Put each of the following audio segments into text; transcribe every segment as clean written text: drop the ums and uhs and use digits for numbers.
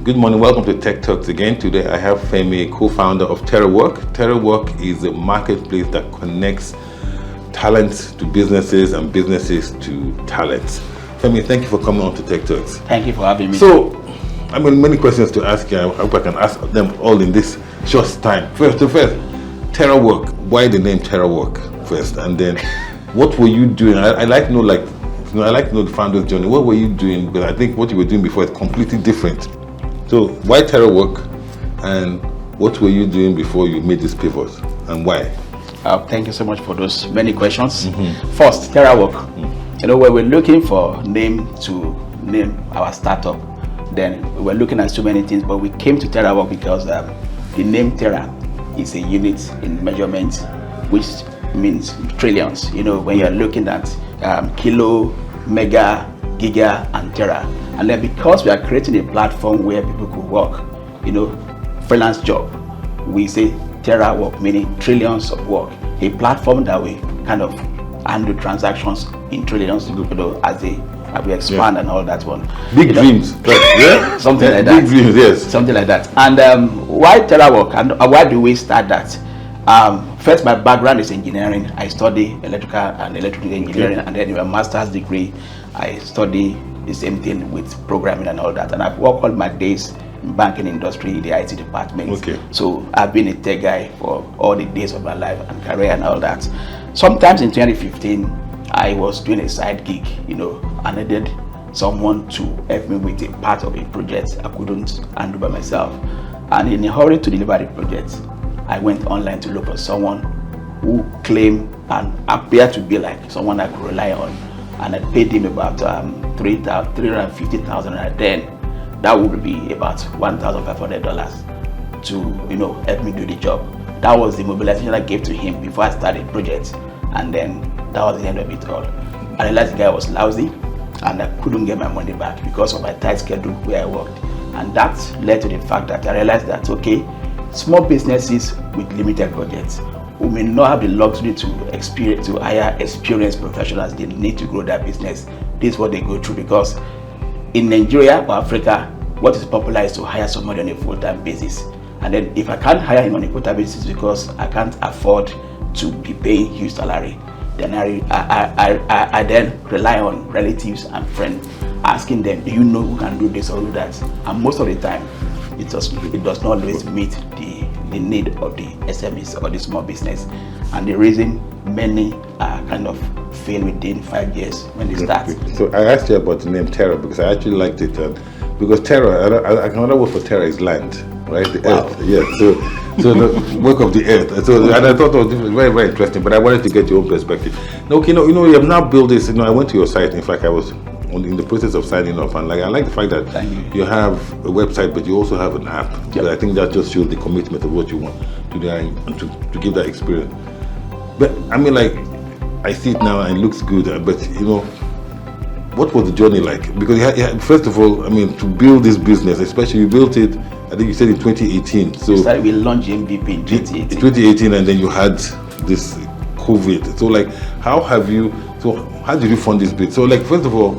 Good morning, welcome to Techturks again. Today I have Femi, co-founder of Terawork. Terawork is a marketplace that connects talents to businesses and businesses to talents. Femi, thank you for coming on to Techturks. Thank you for having me. So, I mean, many questions to ask you. I hope I can ask them all in this short time. First, Terawork. Why the name Terawork first? And then, what were you doing? I like to know, I like to know the founder's journey. What were you doing? Because I think what you were doing before is completely different. So why Terawork, and what were you doing before you made this pivot, and why? Thank you so much for those many questions. First, Terawork. You know, when we're looking for name to name our startup, then we were looking at so many things, but we came to Terawork because the name Tera is a unit in measurement, which means trillions. You know, when you're looking at kilo, mega, giga, and tera. And then because we are creating a platform where people could work, you know, freelance job, we say Terawork, meaning trillions of work. A platform that we kind of handle transactions in trillions, you know, as we expand and all that one. Big dreams, yeah? Something like that. Big dreams, yes. Something like that. And why Terawork, and why do we start that? First, my background is engineering. I study electrical and electrical engineering, and then in my master's degree, I study the same thing with programming and all that. And I've worked all my days in banking industry, in the IT department. So I've been a tech guy for all the days of my life and career and all that. Sometimes in 2015, I was doing a side gig, you know, and I needed someone to help me with a part of a project I couldn't handle by myself. And in a hurry to deliver the project, I went online to look for someone who claimed and appeared to be like someone I could rely on. And I paid him about $350,000, and then that would be about $1,500 to, you know, help me do the job. That was the mobilization I gave to him before I started the project, and then that was the end of it all. I realized the guy was lousy, and I couldn't get my money back because of my tight schedule where I worked. And that led to the fact that I realized that, okay, small businesses with limited budgets who may not have the luxury to hire experienced professionals, they need to grow their business. This is what they go through, because in Nigeria or Africa, what is popular is to hire somebody on a full-time basis. And then if I can't hire him on a full-time basis because I can't afford to be paying huge salary, then I then rely on relatives and friends, asking them, do you know who can do this or do that? And most of the time, it does not always meet the need of the SMEs or the small business. And the reason many kind of fail within 5 years when they start. So I asked you about the name Terra because I actually liked it. Because Terra, another word for Terra is land, right? The earth, yeah. So the work of the earth. So, and I thought it was very, very interesting, but I wanted to get your own perspective. Now, okay, you know, you have now built this. You know, I went to your site. In fact, I was in the process of signing off, and I like the fact that you have a website, but you also have an app. Yep. I think that just shows the commitment of what you want to do and to give that experience. But I mean, like, I see it now and it looks good, but you know, what was the journey like? Because first of all, I mean, to build this business, especially you built it, I think you said in 2018. So we launched MVP in 2018. 2018, and then you had this COVID. So like, how did you fund this bit? So like, first of all,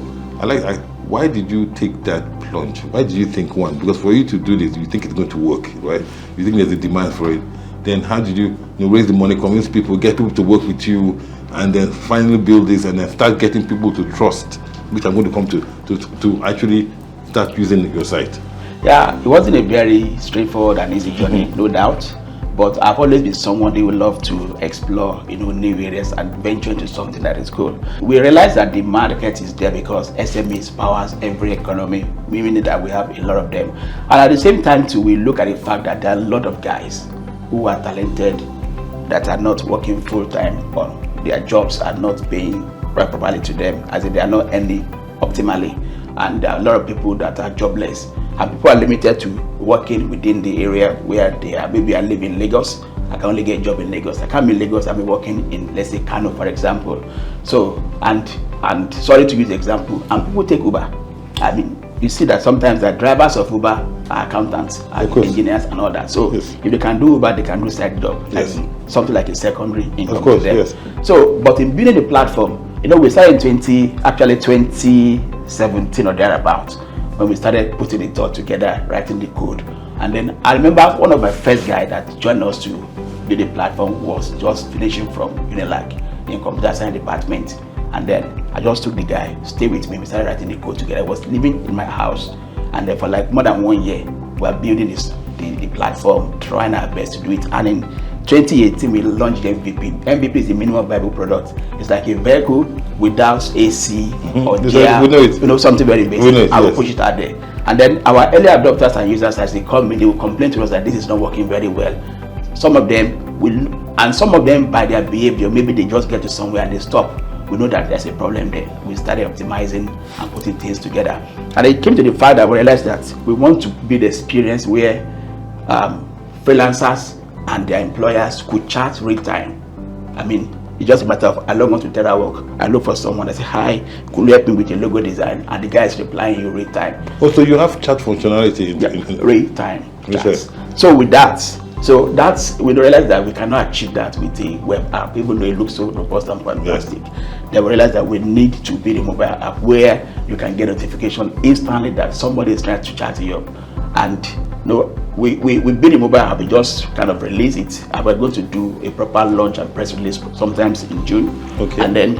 why did you take that plunge? Why did you think one? Because for you to do this, you think it's going to work, right? You think there's a demand for it. Then how did you raise the money, convince people, get people to work with you, and then finally build this and then start getting people to trust, which I'm going to come to actually start using your site? Yeah, it wasn't a very straightforward and easy journey, no doubt. But I've always been someone who would love to explore, you know, new areas and venture into something that is cool. We realize that the market is there because SMEs powers every economy, meaning that we have a lot of them. And at the same time too, we look at the fact that there are a lot of guys who are talented that are not working full-time, or their jobs are not paying properly to them, as in they are not earning optimally. And there are a lot of people that are jobless, and people are limited to working within the area where they are. Maybe I live in Lagos, I can only get a job in Lagos. I can't be in Lagos, I'll be working in, let's say, Kano, for example. So, and sorry to use the example, and people take Uber. I mean, you see that sometimes the drivers of Uber are accountants, are engineers and all that. So if they can do Uber, they can do side job, like something like a secondary income to them. So, but in building the platform, you know, we started in 2017 or thereabouts. when we started putting the thought together, writing the code. And then I remember one of my first guys that joined us to do the platform was just finishing from Unilag in computer science department. And then I just took the guy, stay with me, we started writing the code together. I was living in my house, and then for like more than 1 year, we were building the platform, trying our best to do it. And in 2018, we launched the MVP. MVP is the minimum viable product. It's like a vehicle without AC or gear, something very basic. I will push it out there. And then our early adopters and users, as they come in, they will complain to us that this is not working very well. Some of them will, and some of them by their behavior, maybe they just get to somewhere and they stop. We know that there's a problem there. We started optimizing and putting things together. And it came to the fact that we realized that we want to build experience where freelancers and their employers could chat real time. I mean, it's just a matter of I log on to Terawork, I look for someone, I say, hi, could you help me with a logo design? And the guy is replying you real time. Oh, so you have chat functionality in real time. So with that, we realized that we cannot achieve that with the web app, even though it looks so robust and fantastic. Then we realized that we need to build a mobile app where you can get notification instantly that somebody is trying to chat you up. And we build a mobile app, we just kind of release it, and we're going to do a proper launch and press release sometimes in June. Okay. And then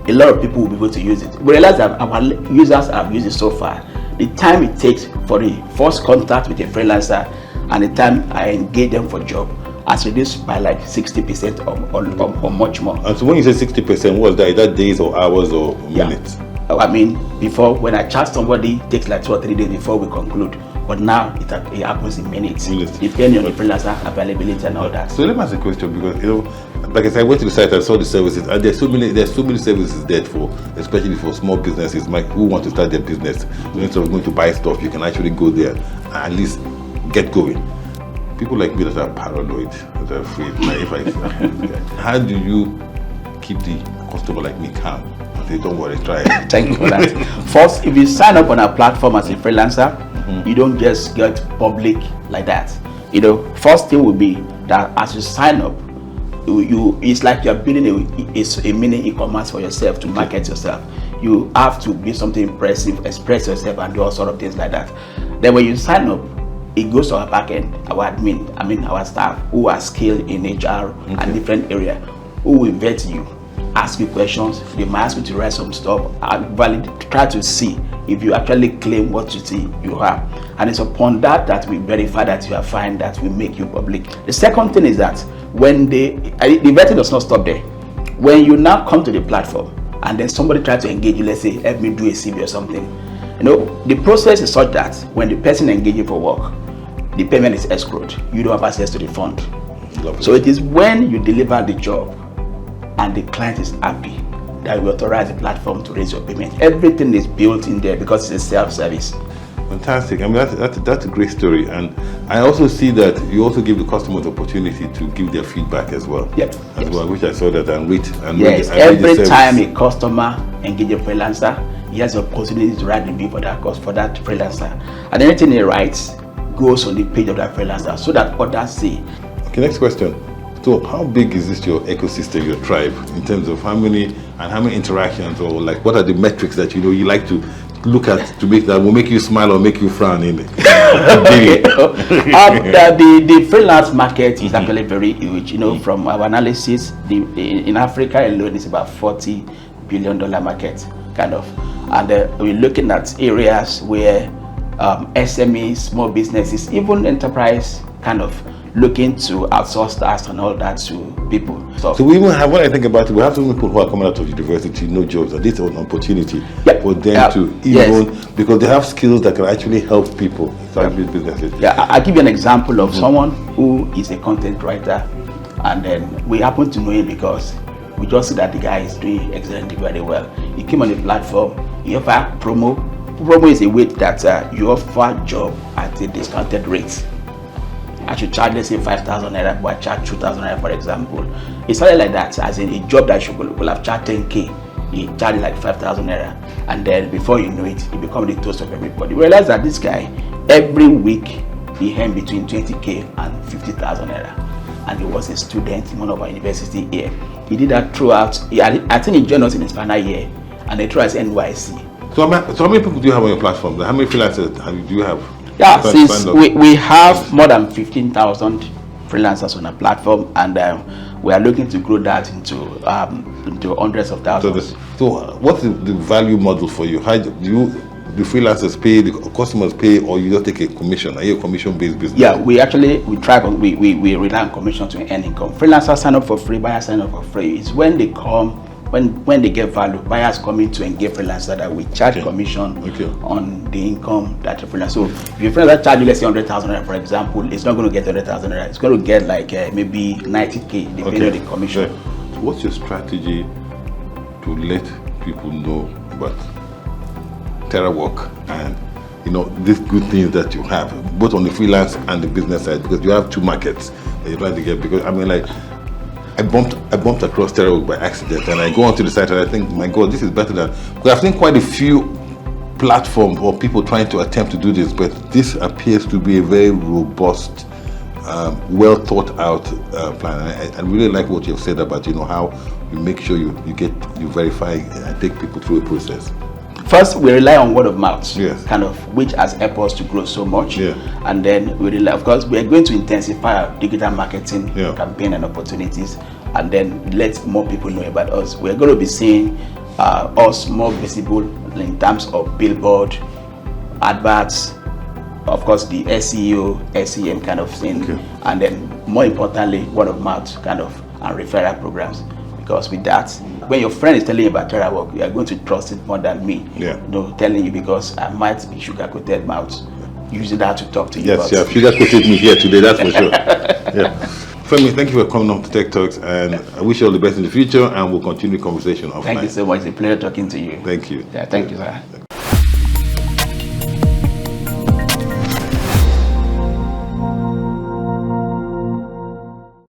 a lot of people will be able to use it. We realize that our users have used it so far. The time it takes for the first contact with a freelancer and the time I engage them for job has reduced by like 60% or much more. And so when you say 60%, what is that? Is that days or hours or minutes? I mean, before, when I chat somebody, it takes like 2 or 3 days before we conclude. But now it happens in minutes, depending on the freelancer availability and all that. So let me ask a question, because like I said, I went to the site and saw the services, and there's so many services there for, especially for small businesses who want to start their business. So instead of going to buy stuff, you can actually go there and at least get going. People like me that are paranoid, that are afraid, how do you keep the customer like me calm? They don't worry, try it. Thank you for that. First, if you sign up on our platform as a freelancer, you don't just get public like that. First thing will be that as you sign up, it's like you're building a mini e-commerce for yourself to market yourself. You have to be something impressive, express yourself, and do all sort of things like that. Then when you sign up, it goes to our backend, our admin, our staff who are skilled in HR and different area, who will vet you, ask you questions. They might ask you to write some stuff and try to see if you actually claim what you see you have. And it's upon that we verify that you are fine, that we make you public. The second thing is that when the vetting does not stop there. When you now come to the platform and then somebody tries to engage you, let's say, help me do a CV or something, the process is such that when the person engages you for work, the payment is escrowed. You don't have access to the fund. So it is when you deliver the job and the client is happy that we authorize the platform to raise your payment. Everything is built in there because it's a self-service. Fantastic. I mean, that's a great story. And I also see that you also give the customers the opportunity to give their feedback as well. Yep. Well, which I saw that and rate. Every time a customer engages a freelancer, he has the opportunity to write the review for that freelancer. And anything he writes goes on the page of that freelancer so that others see. Okay, next question. So how big is this your ecosystem, your tribe, in terms of how many interactions, or like what are the metrics that you like to look at to make that will make you smile or make you frown in it? The freelance market is actually very huge. From our analysis, in Africa alone, it's about $40 billion market, kind of. And we're looking at areas where SMEs, small businesses, even enterprise, kind of looking to outsource tasks and all that to people. So we even have, when I think about it, we have some people who are coming out of university, no jobs, and this is an opportunity for them to even, because they have skills that can actually help people start businesses. I'll give you an example of someone who is a content writer, and then we happen to know him because we just see that the guy is doing excellently very well. He came on the platform, he offered promo. Promo is a way that you offer job at a discounted rate. I should charge, let's say, 5,000 naira, but I charge 2,000 naira, for example. It started like that, as in a job that you will have charged 10K, he charged like 5,000 naira, and then before you know it, he becomes the toast of everybody. We realized that this guy, every week, he earned between 20K and 50,000 naira, and he was a student in one of our university here. He did that throughout. I think he joined us in his final year, and throughout NYC. So how many people do you have on your platform? How many freelancers do you have? Yeah, since we have more than 15,000 freelancers on our platform, and we are looking to grow that into hundreds of thousands. So what's the value model for you? How do freelancers pay, the customers pay, or you just take a commission? Are you a commission-based business? Yeah, we rely on commission to earn income. Freelancers sign up for free, buyers sign up for free. It's when they come, when they get value, buyers come in to engage freelancer that we charge commission on the income that the freelancer. So if your freelancer charge you, let's say 100,000 naira, for example, it's not going to get 100,000 naira. It's going to get like maybe 90K depending on the commission. So what's your strategy to let people know about Terawork and these good things that you have, both on the freelance and the business side, because you have two markets that you're trying to get? Because I mean, like, I bumped across Terawork by accident, and I go onto the site and I think, my God, this is better than, because I've seen quite a few platforms or people trying to attempt to do this, but this appears to be a very robust, well thought out plan. And I really like what you've said about how you make sure you verify and take people through a process. First, we rely on word of mouth, kind of, which has helped us to grow so much. And then we rely, of course, we are going to intensify our digital marketing campaign and opportunities, and then let more people know about us. We are going to be seeing us more visible in terms of billboard, adverts, of course, the SEO, SEM kind of thing, and then more importantly, word of mouth kind of and referral programs. Because with that, when your friend is telling you about Terawork, you are going to trust it more than me. Telling you, because I might be sugar-coated mouth using that to talk to you. Yes, you have sugar-coated me here today, that's for sure. Femi, thank you for coming on to Techturks, and I wish you all the best in the future, and we'll continue the conversation offline. Thank you so much. It's a pleasure talking to you. Thank you. Yeah, thank you, sir.